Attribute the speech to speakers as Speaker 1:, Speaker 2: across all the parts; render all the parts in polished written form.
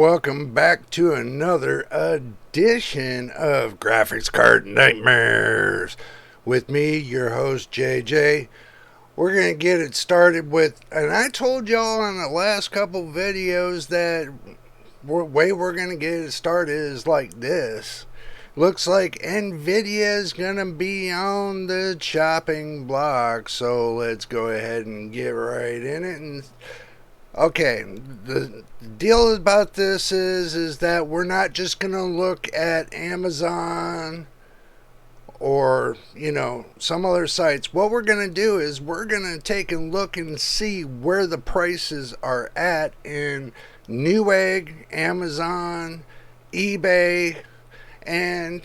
Speaker 1: welcome back to another edition of Graphics Card Nightmares. With me, your host JJ. We're going to get it started with, and I told y'all in the last couple videos that way we're going to get it started is like this. Looks like nvidia is going to be on the chopping block, so let's go ahead and get right in it. And okay, the deal about this is that we're not just going to look at Amazon or, some other sites. What we're going to do is we're going to take a look and see where the prices are at in Newegg, Amazon, eBay, and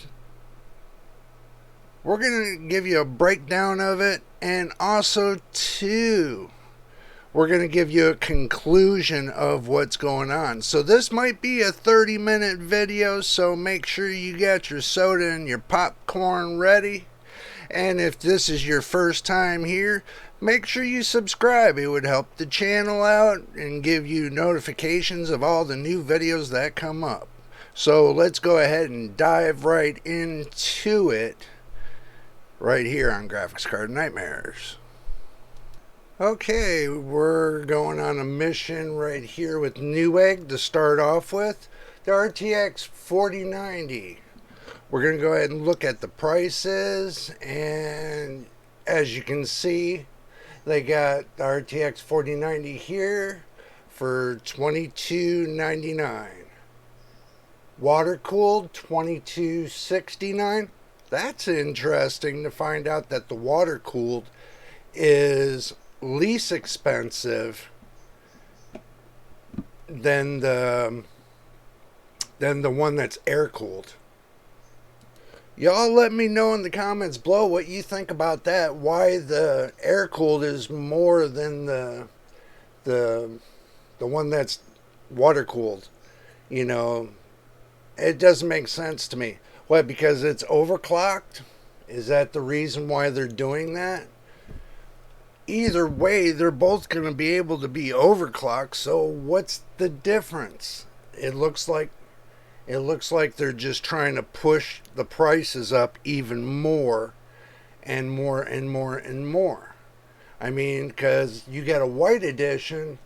Speaker 1: we're going to give you a breakdown of it, and also too, we're going to give you a conclusion of what's going on. So this might be a 30-minute video, so make sure you got your soda and your popcorn ready. And if this is your first time here, make sure you subscribe. It would help the channel out and give you notifications of all the new videos that come up. So let's go ahead and dive right into it right here on Graphics Card Nightmares. Okay, we're going on a mission right here with Newegg to start off with. The RTX 4090. We're going to go ahead and look at the prices, and as you can see, they got the RTX 4090 here for $22.99. Water cooled, $22.69. That's interesting to find out that the water cooled is least expensive than the one that's air cooled. Y'all let me know in the comments below what you think about that. Why the air cooled is more than the one that's water cooled. It doesn't make sense to me. What, because it's overclocked? Is that the reason why they're doing that? Either way, they're both going to be able to be overclocked, so what's the difference? It looks like they're just trying to push the prices up even more and more and more and more. I mean, because you got a white edition,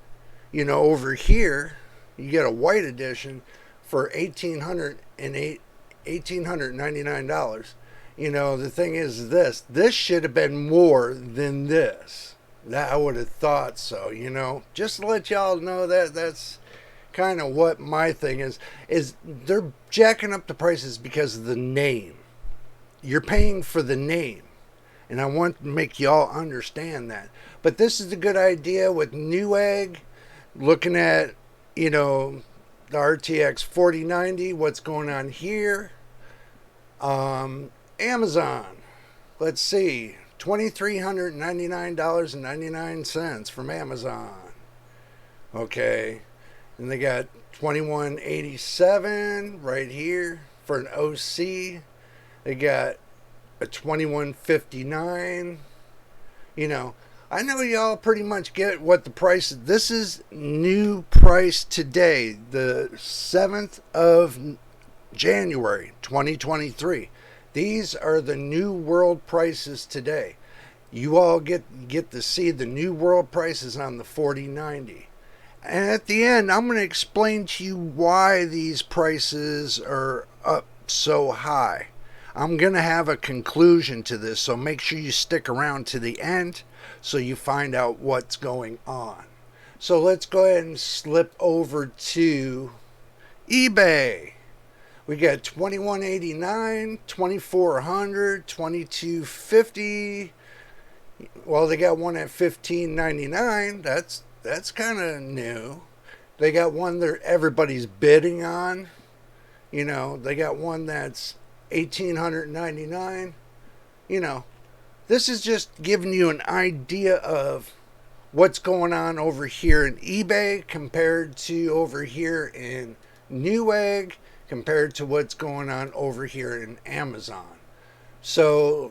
Speaker 1: over here, you get a white edition for $1,899. The thing is this should have been more than this. That I would have thought so, Just to let y'all know that's kind of what my thing is they're jacking up the prices because of the name. You're paying for the name. And I want to make y'all understand that. But this is a good idea with Newegg, looking at, the RTX 4090, what's going on here. Amazon, let's see, $2,399.99 from Amazon. Okay, and they got $21.87 right here for an OC. They got a $21.59. I know y'all pretty much get what the price is. This is new price today, the 7th of January 2023. These are the new world prices today. You all get to see the new world prices on the 4090. And at the end, I'm going to explain to you why these prices are up so high. I'm going to have a conclusion to this, so make sure you stick around to the end so you find out what's going on. So let's go ahead and slip over to eBay. We got $21.89, $2,400, $22.50. Well, they got one at $15.99. That's kind of new. They got one that everybody's bidding on. They got one that's $1,899. This is just giving you an idea of what's going on over here in eBay compared to over here in Newegg, compared to what's going on over here in Amazon. So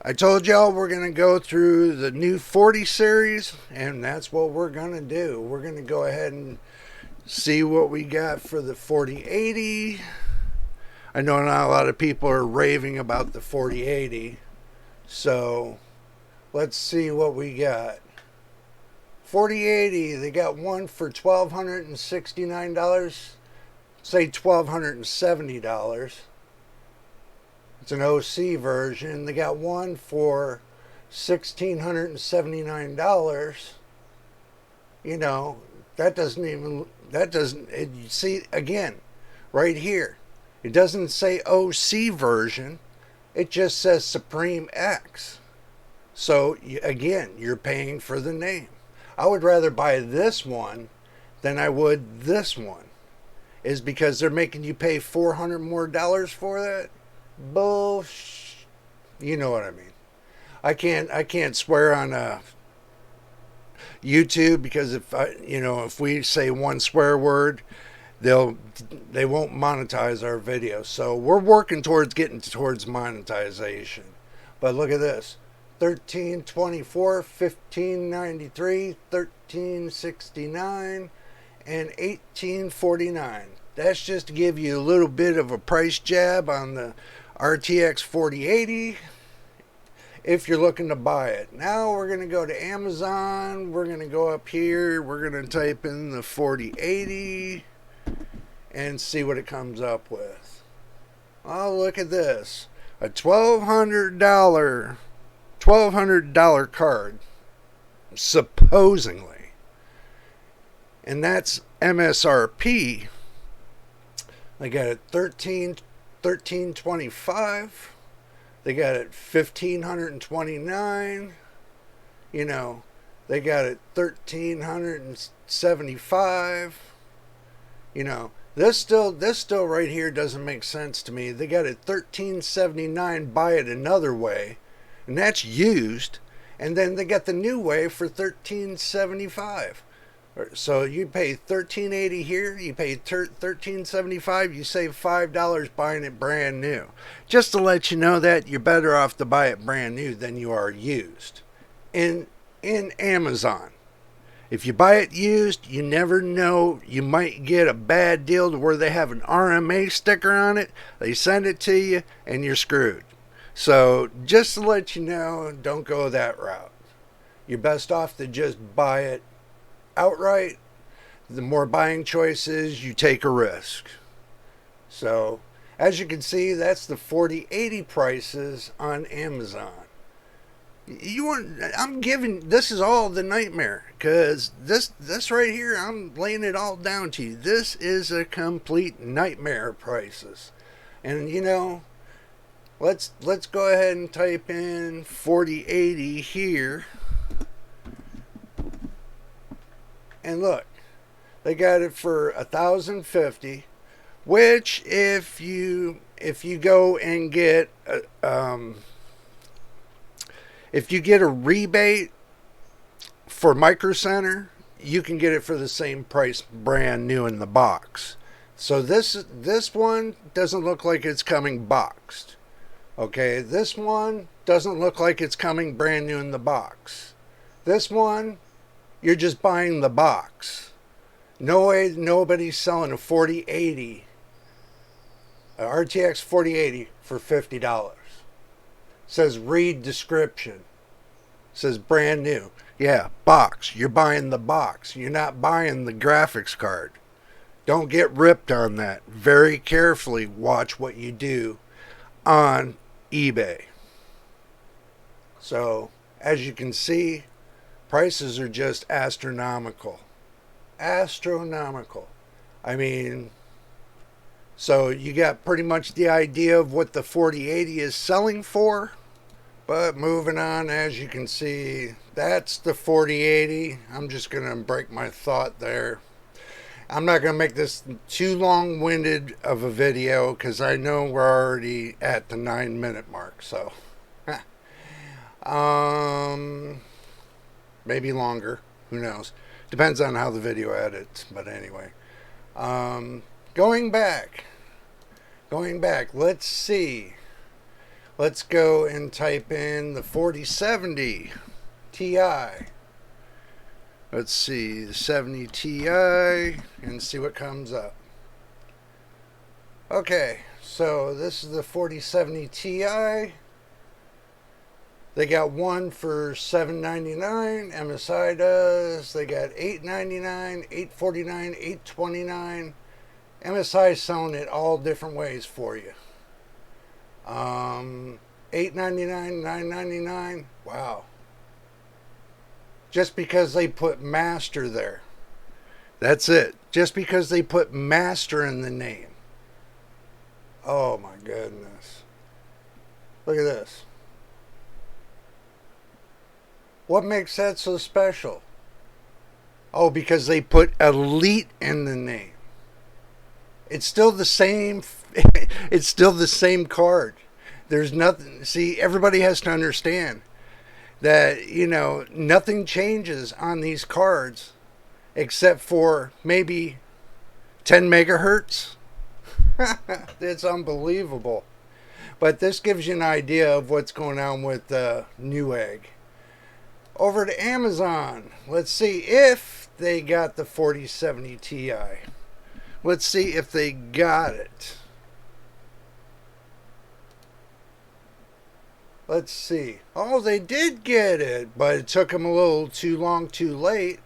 Speaker 1: I told y'all we're going to go through the new 40 series, and that's what we're going to do. We're going to go ahead and See what we got for the 4080. I know not a lot of people are raving about the 4080. So let's see what we got. 4080, they got one for $1,269. Say $1,270. It's an OC version. They got one for $1,679. You know, that doesn't, you see, again, right here, it doesn't say OC version, it just says Supreme X. So, again, you're paying for the name. I would rather buy this one than I would this one. Is because they're making you pay $400 more for that? Bullshit. You know what I mean. I can't swear on YouTube because if we say one swear word, they won't monetize our video. So we're working towards getting towards monetization. But look at this. 1324, 1593, 1369, and 1849. That's just to give you a little bit of a price jab on the RTX 4080 if you're looking to buy it. Now we're going to go to Amazon. We're going to go up here. We're going to type in the 4080 and see what it comes up with. Oh, look at this. A $1,200 card, supposedly. And that's MSRP. They got it 1325. They got it 1529. You know, they got it 1375. You know, this still right here doesn't make sense to me. They got it 1379. Buy it another way, and that's used. And then they got the new way for 1375. So you pay $1,380 here, you pay $1,375, you save $5 buying it brand new. Just to let you know that you're better off to buy it brand new than you are used in Amazon. If you buy it used, you never know, you might get a bad deal to where they have an RMA sticker on it, they send it to you, and you're screwed. So just to let you know, don't go that route. You're best off to just buy it outright. The more buying choices, you take a risk. So as you can see, that's the 4080 prices on Amazon. This is all the nightmare, because this right here, I'm laying it all down to you. This is a complete nightmare prices. And let's go ahead and type in 4080 here. And look, they got it for $1,050, which if you go and get if you get a rebate for Micro Center, you can get it for the same price brand new in the box. So this one doesn't look like it's coming boxed. Okay, this one doesn't look like it's coming brand new in the box. This one, you're just buying the box. No way, nobody's selling a 4080, a RTX 4080 for $50. Says read description. Says brand new. Yeah, box. You're buying the box. You're not buying the graphics card. Don't get ripped on that. Very carefully watch what you do on eBay. So, as you can see, prices are just astronomical. Astronomical. I mean, so you got pretty much the idea of what the 4080 is selling for. But moving on, as you can see, that's the 4080. I'm just going to break my thought there. I'm not going to make this too long-winded of a video because I know we're already at the 9-minute mark. So, maybe longer. Who knows? Depends on how the video edits. But anyway, going back. Let's see. Let's go and type in the 4070 Ti. Let's see, the 70 Ti, and see what comes up. Okay, so this is the 4070 Ti. They got one for $799. MSI does. They got $899, $849, $829. MSI is selling it all different ways for you. $899, $999. Wow. Just because they put master there. That's it. Just because they put master in the name. Oh my goodness. Look at this. What makes that so special? Oh, because they put elite in the name. It's still the same. It's still the same card. There's nothing. See, everybody has to understand that, nothing changes on these cards except for maybe 10 megahertz. It's unbelievable. But this gives you an idea of what's going on with Newegg. Over to Amazon. Let's see if they got the 4070 Ti. Let's see if they got it. Let's see. Oh, they did get it, but it took them a little too long, too late.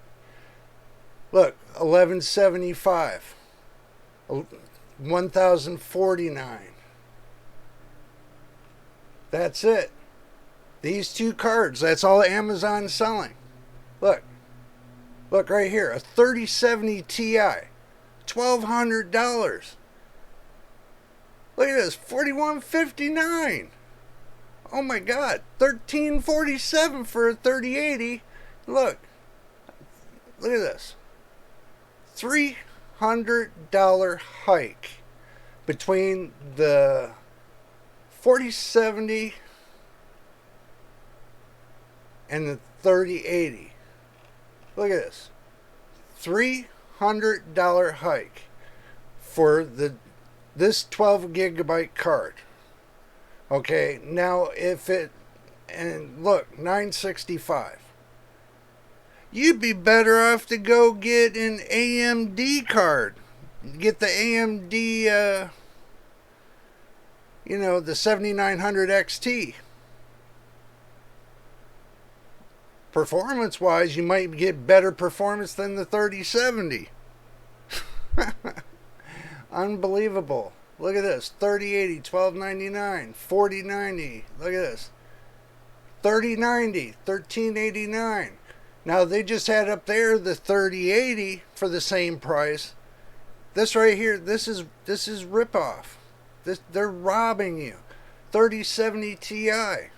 Speaker 1: Look, 1175. 1049. That's it. These two cards, that's all Amazon's selling. Look. Look right here. A 3070 Ti. $1,200. Look at this. $4,159. Oh my God. $1,347 for a 3080. Look. Look at this. $300 hike between the 4070 and the 3080. Look at this. $300 hike for this 12 gigabyte card. Okay, now and look, $965. You'd be better off to go get an AMD card. Get the AMD, the 7900 XT. Performance-wise, you might get better performance than the 3070. Unbelievable. Look at this. 3080, $1,299. 4090. Look at this. 3090, $1,389. Now, they just had up there the 3080 for the same price. This right here, this is ripoff. They're robbing you. 3070 Ti.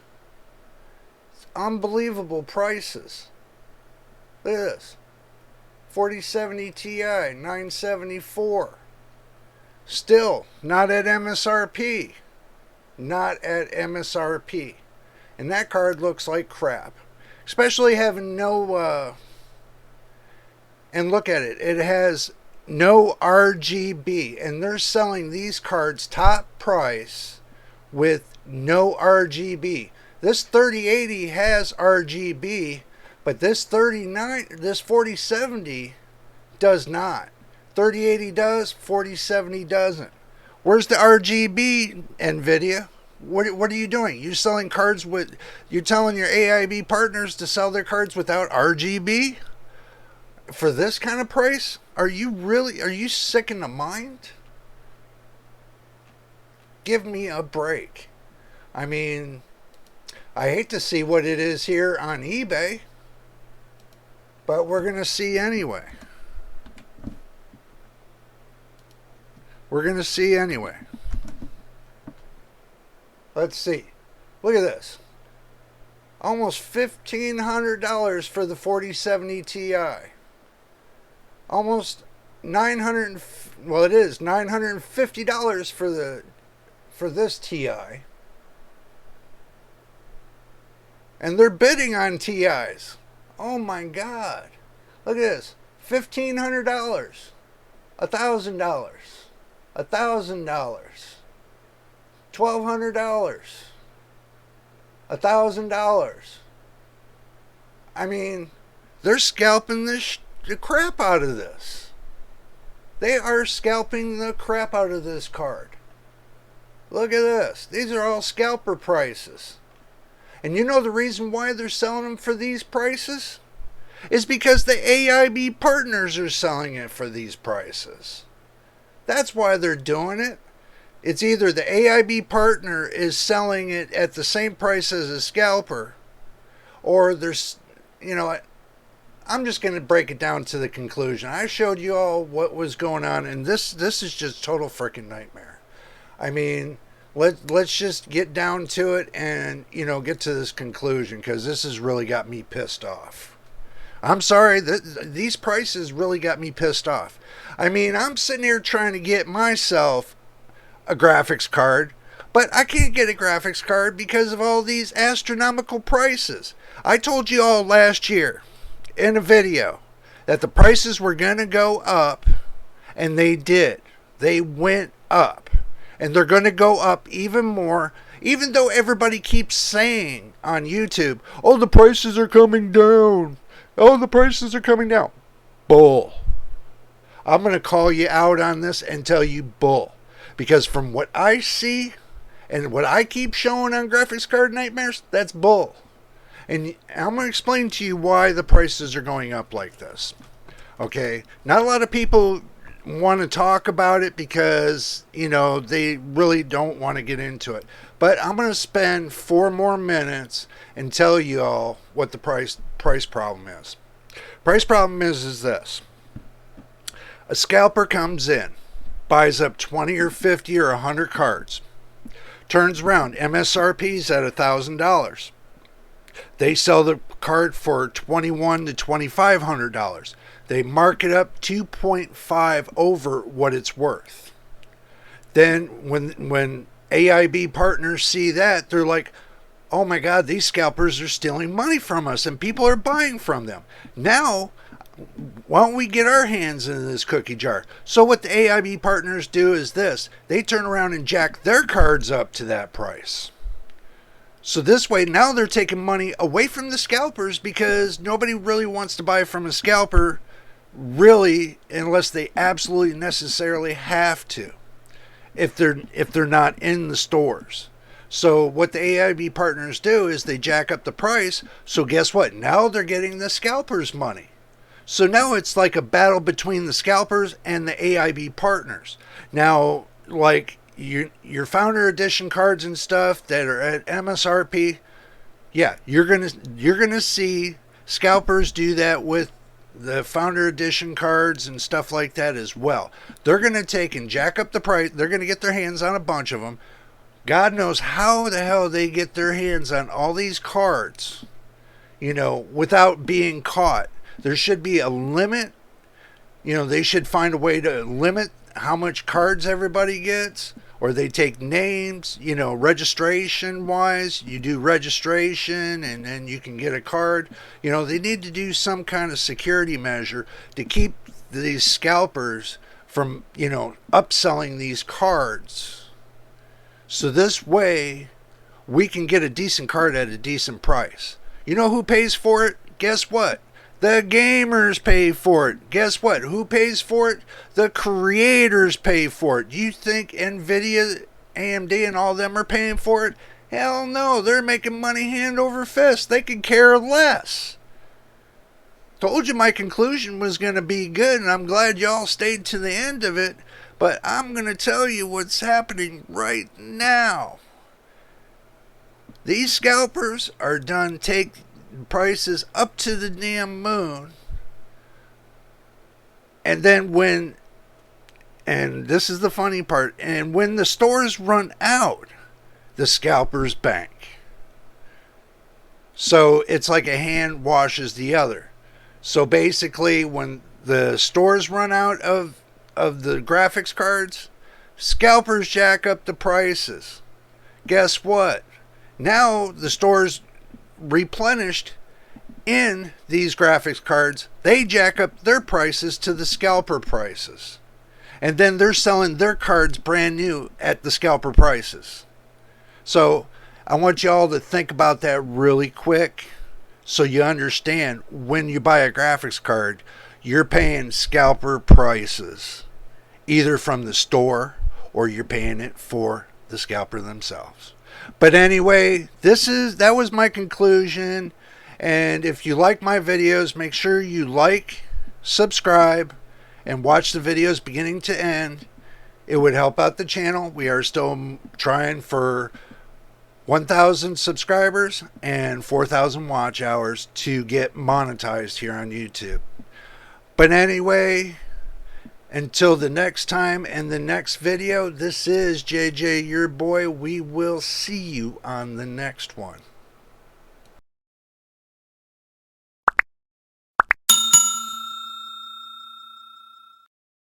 Speaker 1: Unbelievable prices. Look at this. 4070 Ti, $974. Still not at MSRP. Not at MSRP. And that card looks like crap. Especially having no and look at it. It has no RGB, and they're selling these cards top price with no RGB. This 3080 has RGB, but this 4070 does not. 3080 does, 4070 doesn't. Where's the RGB, nvidia? What are you doing? You're selling cards with, you're telling your AIB partners to sell their cards without RGB? For this kind of price? Are you sick in the mind? Give me a break. I mean, I hate to see what it is here on eBay, but we're going to see anyway. We're going to see anyway. Let's see. Look at this. Almost $1,500 for the 4070 Ti. Almost $950 for this Ti. And they're bidding on TIs. Oh my God. Look at this. $1,500. $1,000. $1,000. $1,200. $1,000. I mean, They're scalping the crap out of this. They are scalping the crap out of this card. Look at this. These are all scalper prices. And you know the reason why they're selling them for these prices? Is because the AIB partners are selling it for these prices. That's why they're doing it. It's either the AIB partner is selling it at the same price as a scalper, or there's, I'm just going to break it down to the conclusion. I showed you all what was going on, and this is just total freaking nightmare. I mean, let's just get down to it and, get to this conclusion, because this has really got me pissed off. I'm sorry, these prices really got me pissed off. I mean, I'm sitting here trying to get myself a graphics card, but I can't get a graphics card because of all these astronomical prices. I told you all last year in a video that the prices were going to go up, and they did. They went up, and they're going to go up even more, even though everybody keeps saying on YouTube, oh, the prices are coming down. Oh, the prices are coming down. Bull. I'm going to call you out on this and tell you bull. Because from what I see and what I keep showing on Graphics Card Nightmares, that's bull. And I'm going to explain to you why the prices are going up like this. Okay? Not a lot of people want to talk about it because, they really don't want to get into it. But I'm going to spend 4 more minutes and tell you all what the price problem is. Price problem is this. A scalper comes in, buys up 20 or 50 or 100 cards, turns around, MSRP's at $1,000. They sell the card for $2,100 to $2,500. They mark it up 2.5 over what it's worth. Then when AIB partners see that, they're like, oh my God, these scalpers are stealing money from us and people are buying from them. Now, why don't we get our hands into this cookie jar? So what the AIB partners do is this. They turn around and jack their cards up to that price. So this way, now they're taking money away from the scalpers because nobody really wants to buy from a scalper, really, unless they absolutely necessarily have to, if they're not in the stores. So what the AIB partners do is they jack up the price. So guess what? Now they're getting the scalpers' money. So now it's like a battle between the scalpers and the AIB partners. Now, like your Founder Edition cards and stuff that are at MSRP, yeah, you're gonna see scalpers do that with the Founder Edition cards and stuff like that as well. They're gonna take and jack up the price. They're gonna get their hands on a bunch of them. God knows how the hell they get their hands on all these cards, without being caught. There should be a limit. They should find a way to limit how much cards everybody gets. Or they take names, registration-wise. You do registration and then you can get a card. They need to do some kind of security measure to keep these scalpers from, upselling these cards. So this way, we can get a decent card at a decent price. You know who pays for it? Guess what? The gamers pay for it. Guess what? Who pays for it? The creators pay for it. You think nvidia, AMD, and all them are paying for it? Hell no. They're making money hand over fist. They could care less. Told you my conclusion was going to be good, and I'm glad y'all stayed to the end of it. But I'm going to tell you what's happening right now. These scalpers are done take prices up to the damn moon. And then and this is the funny part, and when the stores run out, the scalpers bank. So it's like a hand washes the other. So basically, when the stores run out of the graphics cards, scalpers jack up the prices. Guess what? Now the stores replenished in these graphics cards, they jack up their prices to the scalper prices. And then they're selling their cards brand new at the scalper prices. So I want y'all to think about that really quick. So you understand, when you buy a graphics card, you're paying scalper prices, either from the store or you're paying it for the scalper themselves. But anyway, that was my conclusion. And if you like my videos, make sure you like, subscribe, and watch the videos beginning to end. It would help out the channel. We are still trying for 1,000 subscribers and 4,000 watch hours to get monetized here on YouTube. But anyway, until the next time and the next video, this is JJ, your boy. We will see you on the next one.